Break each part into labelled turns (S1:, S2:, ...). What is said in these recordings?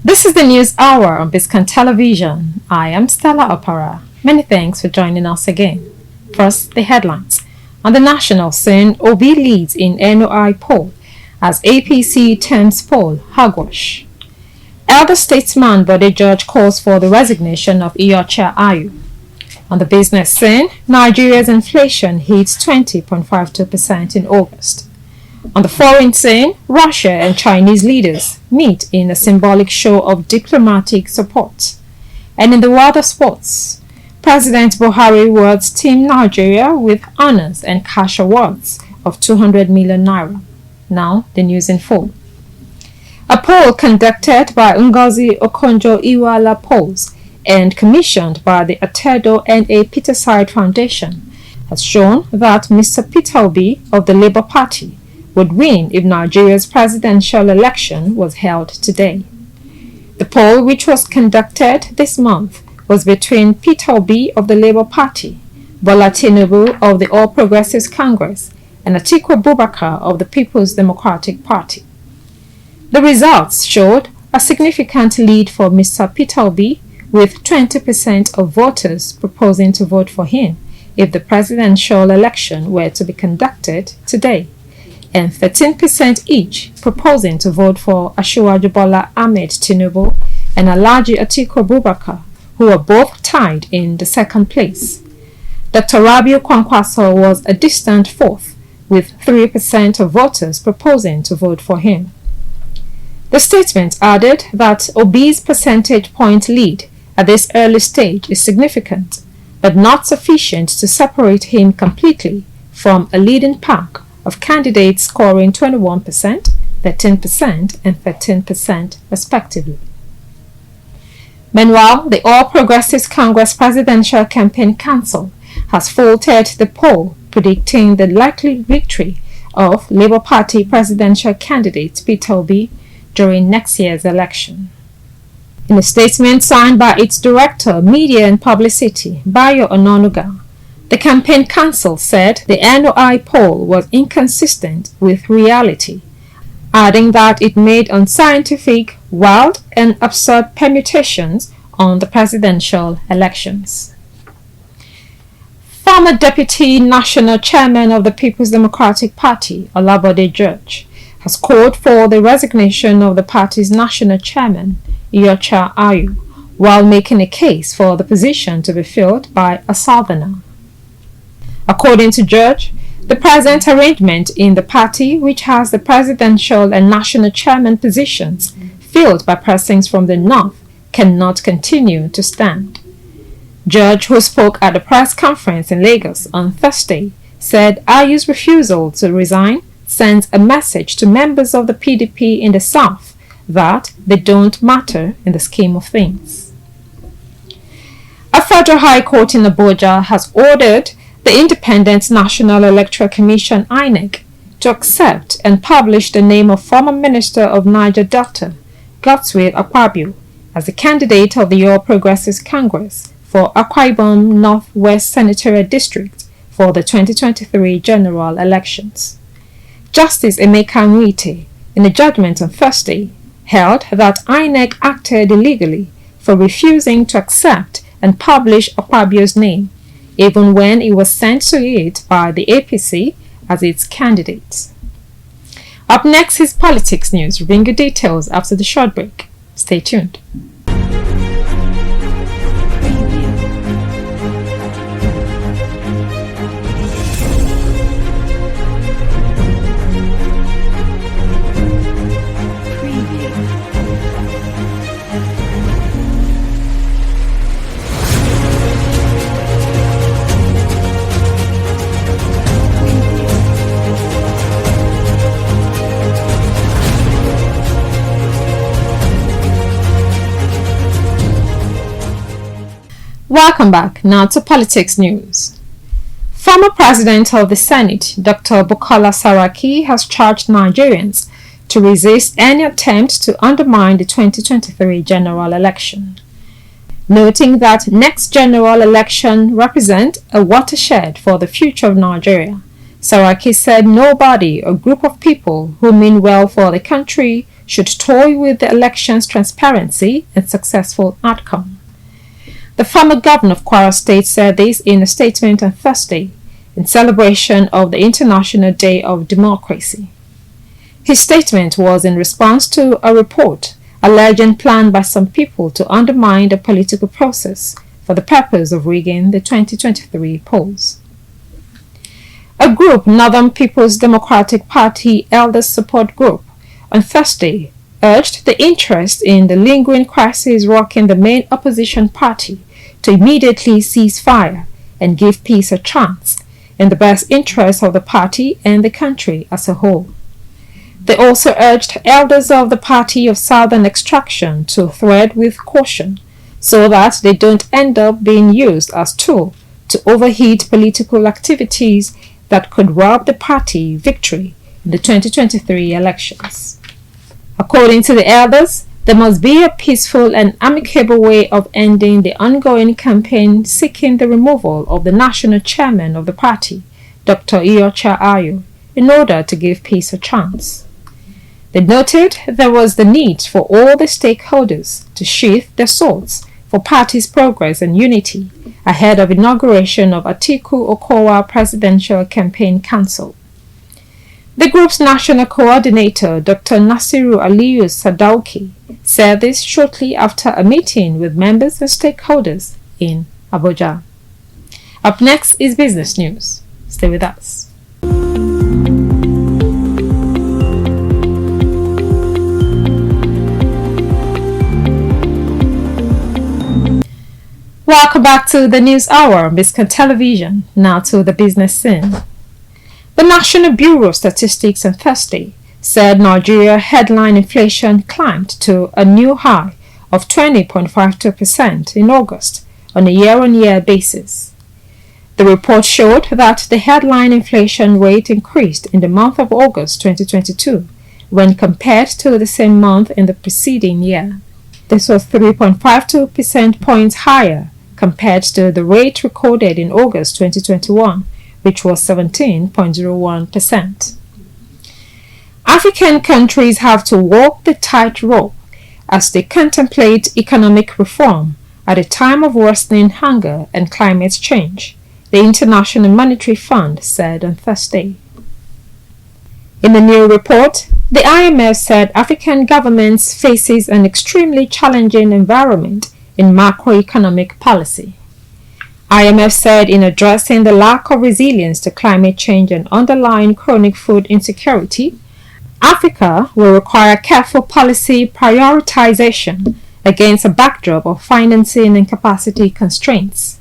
S1: This is the News Hour on BISCON Television. I am Stella Opera. Many thanks for joining us again. First, the headlines. On the national scene, Obi leads in NOI poll as APC terms poll hogwash. Elder statesman Bode George calls for the resignation of Iyorchia Ayu. On the business scene, Nigeria's inflation hits 20.52% in August. On the foreign scene, Russia and Chinese leaders meet in a symbolic show of diplomatic support. And in the world of sports, President Buhari awards Team Nigeria with honors and cash awards of 200 million naira. Now, the news in full. A poll conducted by Ngozi Okonjo-Iweala Polls and commissioned by the Atedo N.A. Peterside Foundation has shown that Mr. Peter Obi of the Labour Party would win if Nigeria's presidential election was held today. The poll, which was conducted this month, was between Peter Obi of the Labour Party, Bola Tinubu of the All Progressives Congress, and Atiku Abubakar of the People's Democratic Party. The results showed a significant lead for Mr. Peter Obi, with 20% of voters proposing to vote for him if the presidential election were to be conducted today, and 13% each proposing to vote for Asiwaju Bola Ahmed Tinubu and Alhaji Atiku Abubakar, who are both tied in the second place. Dr. Rabiu Kwankwaso was a distant fourth, with 3% of voters proposing to vote for him. The statement added that Obi's percentage point lead at this early stage is significant, but not sufficient to separate him completely from a leading pack of candidates scoring 21%, 13%, and 13% respectively. Meanwhile, the All Progressives Congress Presidential Campaign Council has faltered the poll predicting the likely victory of Labour Party presidential candidate Peter Obi during next year's election. In a statement signed by its Director, Media and Publicity, Bayo Ononuga, the campaign council said the NOI poll was inconsistent with reality, adding that it made unscientific, wild, and absurd permutations on the presidential elections. Former Deputy National Chairman of the People's Democratic Party, Bode George, has called for the resignation of the party's national chairman, Iyorchia Ayu, while making a case for the position to be filled by a southerner. According to George, the present arrangement in the party, which has the presidential and national chairman positions filled by persons from the north, cannot continue to stand. George, who spoke at a press conference in Lagos on Thursday, said Ayu's refusal to resign sends a message to members of the PDP in the south that they don't matter in the scheme of things. A federal high court in Abuja has ordered the Independent National Electoral Commission (INEC) to accept and publish the name of former Minister of Niger Delta, Godswill Akpabio, as the candidate of the All Progressives Congress for Akwa Ibom Northwest Senatorial District for the 2023 general elections. Justice Emeka Nwite, in a judgment on Thursday, held that INEC acted illegally for refusing to accept and publish Akpabio's name, even when it was sent to it by the APC as its candidate. Up next is Politics News. We'll bring you details after the short break. Stay tuned. Welcome back. Now to Politics News. Former President of the Senate, Dr. Bukola Saraki, has charged Nigerians to resist any attempt to undermine the 2023 general election, noting that next general election represents a watershed for the future of Nigeria. Saraki said nobody or group of people who mean well for the country should toy with the election's transparency and successful outcome. The former governor of Kwara State said this in a statement on Thursday in celebration of the International Day of Democracy. His statement was in response to a report alleging plan by some people to undermine the political process for the purpose of rigging the 2023 polls. A group, Northern People's Democratic Party Elders Support Group, on Thursday urged the interest in the lingering crisis rocking the main opposition party to immediately cease fire and give peace a chance in the best interest of the party and the country as a whole. They also urged elders of the party of Southern extraction to tread with caution so that they don't end up being used as tool to overheat political activities that could rob the party victory in the 2023 elections. According to the elders, there must be a peaceful and amicable way of ending the ongoing campaign seeking the removal of the national chairman of the party, Dr. Iyorchia Ayu, in order to give peace a chance. They noted there was the need for all the stakeholders to sheath their swords for party's progress and unity ahead of inauguration of Atiku Okowa Presidential Campaign Council. The group's national coordinator, Dr. Nasiru Aliyu Sadauki, said this shortly after a meeting with members and stakeholders in Abuja. Up next is business news. Stay with us. Welcome back to the News Hour on BISCON Television. Now to the business scene. The National Bureau of Statistics on Thursday said Nigeria headline inflation climbed to a new high of 20.52% in August on a year-on-year basis. The report showed that the headline inflation rate increased in the month of August 2022 when compared to the same month in the preceding year. This was 3.52 percentage points higher compared to the rate recorded in August 2021, which was 17.01%. African countries have to walk the tightrope as they contemplate economic reform at a time of worsening hunger and climate change, the International Monetary Fund said on Thursday. In the new report, the IMF said African governments faces an extremely challenging environment in macroeconomic policy. IMF said in addressing the lack of resilience to climate change and underlying chronic food insecurity, Africa will require careful policy prioritization against a backdrop of financing and capacity constraints.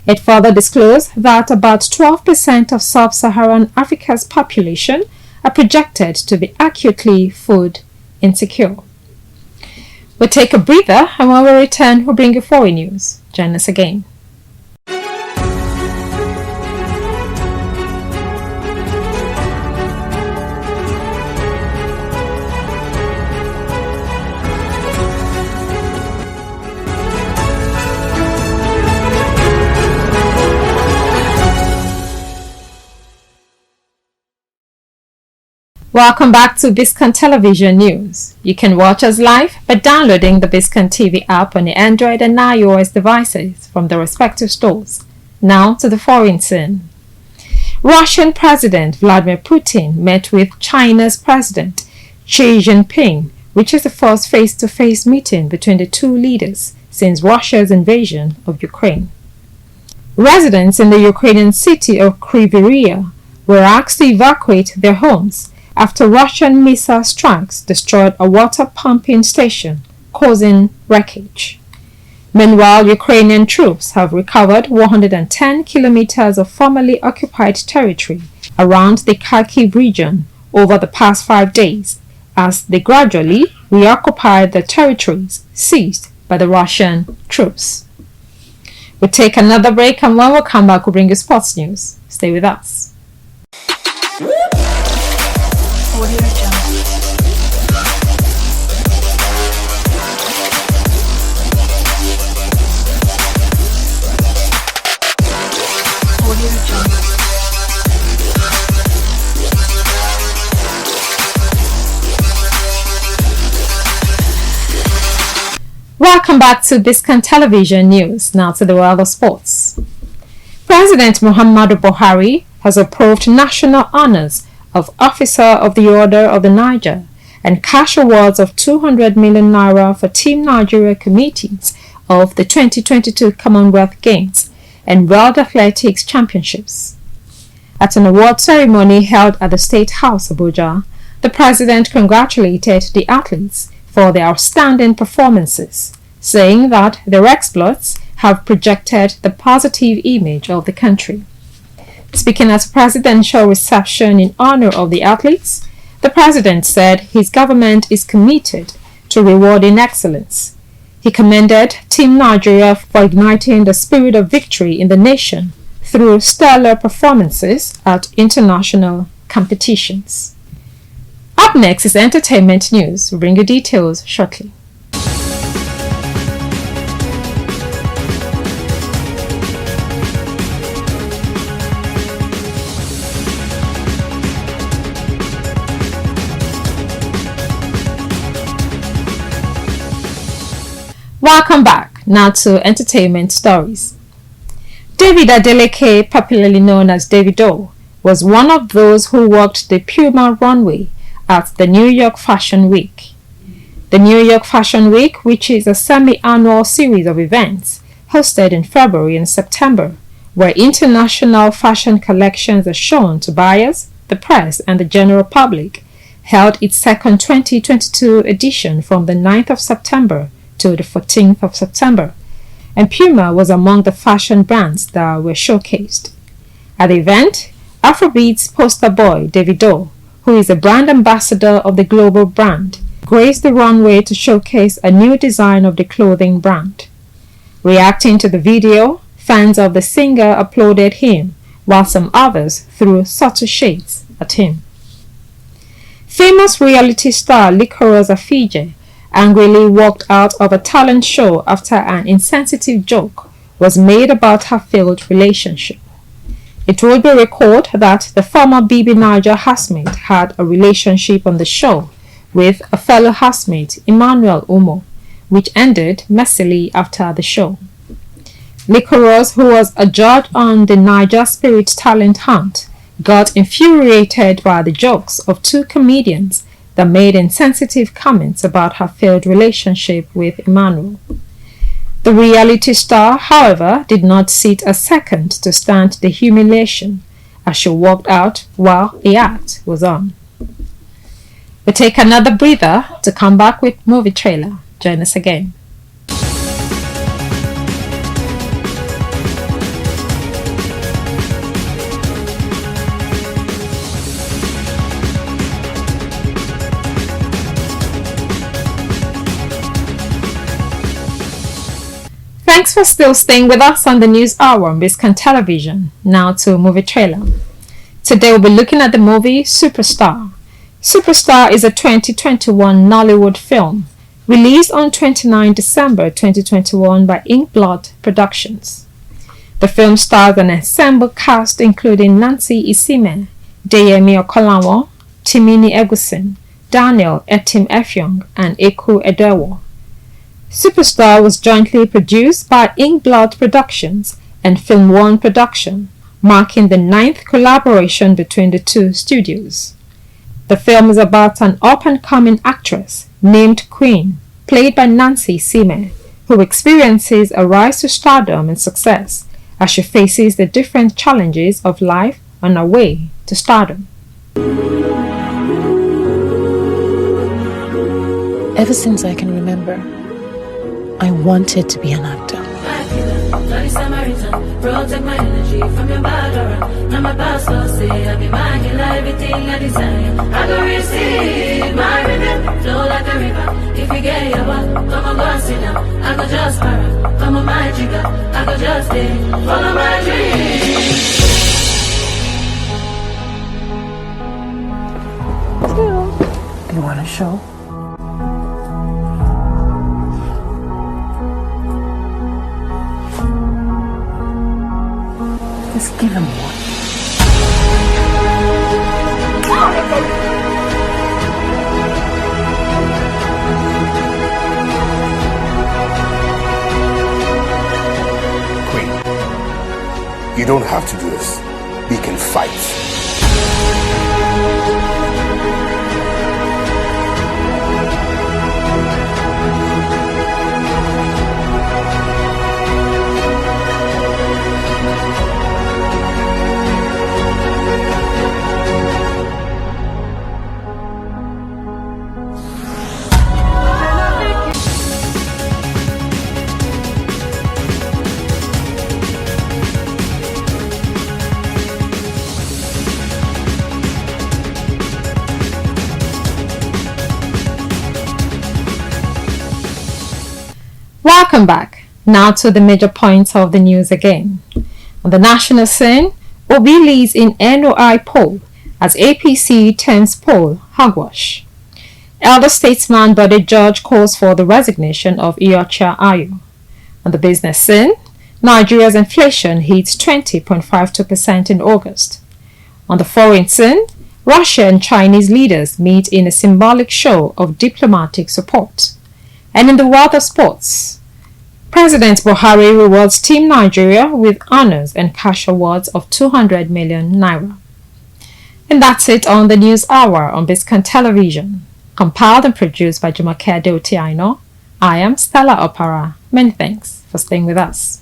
S1: It further disclosed that about 12% of sub-Saharan Africa's population are projected to be acutely food insecure. We'll take a breather, and when we return, we'll bring you foreign news. Join us again. Welcome back to BISCON Television News. You can watch us live by downloading the BISCON TV app on the Android and iOS devices from the respective stores. Now to the foreign scene. Russian President Vladimir Putin met with China's President Xi Jinping, which is the first face-to-face meeting between the two leaders since Russia's invasion of Ukraine. Residents in the Ukrainian city of Kryvyi were asked to evacuate their homes after Russian missile strikes destroyed a water pumping station, causing wreckage. Meanwhile, Ukrainian troops have recovered 110 kilometers of formerly occupied territory around the Kharkiv region over the past 5 days, as they gradually reoccupied the territories seized by the Russian troops. We'll take another break, and when we come back, we'll bring you sports news. Stay with us.
S2: Welcome back to BISCON Television News. Now to the world of sports. President Muhammadu Buhari has approved national honors of Officer of the Order of the Niger and cash awards of 200 million naira for Team Nigeria committees of the 2022 Commonwealth Games and World Athletics Championships. At an award ceremony held at the State House, Abuja, the president congratulated the athletes for their outstanding performances, saying that their exploits have projected the positive image of the country. Speaking at a presidential reception in honor of the athletes, the president said his government is committed to rewarding excellence. He commended Team Nigeria for igniting the spirit of victory in the nation through stellar performances at international competitions. Up next is entertainment news. We'll bring you details shortly. Welcome back. Now to entertainment stories. David Adeleke, popularly known as Davido, was one of those who walked the Puma runway at the New York Fashion Week. The New York Fashion Week, which is a semi-annual series of events hosted in February and September, where international fashion collections are shown to buyers, the press, and the general public, held its second 2022 edition from the 9th of September to the 14th of September, and Puma was among the fashion brands that were showcased. At the event, Afrobeats poster boy Davido, who is a brand ambassador of the global brand, graced the runway to showcase a new design of the clothing brand. Reacting to the video, fans of the singer applauded him, while some others threw subtle shades at him. Famous reality star Licorice Afije angrily walked out of a talent show after an insensitive joke was made about her failed relationship. It will be recalled that the former BB Niger housemate had a relationship on the show with a fellow housemate, Emmanuel Umo, which ended messily after the show. Licorice, who was a judge on the Niger Spirit Talent Hunt, got infuriated by the jokes of two comedians that made insensitive comments about her failed relationship with Emmanuel. The reality star, however, did not sit a second to stand the humiliation as she walked out while the act was on. We'll take another breather to come back with movie trailer. Join us again. Thanks for still staying with us on the News Hour on BISCON Television. Now to movie trailer. Today we'll be looking at the movie Superstar. Superstar is a 2021 Nollywood film released on 29 December 2021 by Inkblot Productions. The film stars an ensemble cast including Nancy Isime, Deyemi Okolawon, Timini Egusin, Daniel Etim Efyong, and Eku Edewo. Superstar was jointly produced by Inkblot Productions and Film One Production, marking the 9th collaboration between the two studios. The film is about an up-and-coming actress named Queen, played by Nancy Isime, who experiences a rise to stardom and success as she faces the different challenges of life on her way to stardom.
S3: Ever since I can remember, I wanted to be an actor.
S4: Protect my energy from your bad aura. Now my pastor say I be my healer, everything I desire. I go receive my rhythm, flow like a river. If you get your back, come on, go and sit down. I go just para, come on my jigger. I go just stay, follow my dreams.
S3: You want a show? Just give him one.
S5: You don't have to do this. We can fight.
S2: Welcome back. Now to the major points of the news again. On the national scene, Obi leads in NOI poll as APC terms poll hogwash. Elder statesman Bode George calls for the resignation of Iyorchia Ayu. On the business scene, Nigeria's inflation hits 20.52% in August. On the foreign scene, Russia and Chinese leaders meet in a symbolic show of diplomatic support. And in the world of sports, President Buhari rewards Team Nigeria with honors and cash awards of 200 million naira. And that's it on the News Hour on BISCON Television. Compiled and produced by Jumoke Adeoti Aino. I am Stella Opara. Many thanks for staying with us.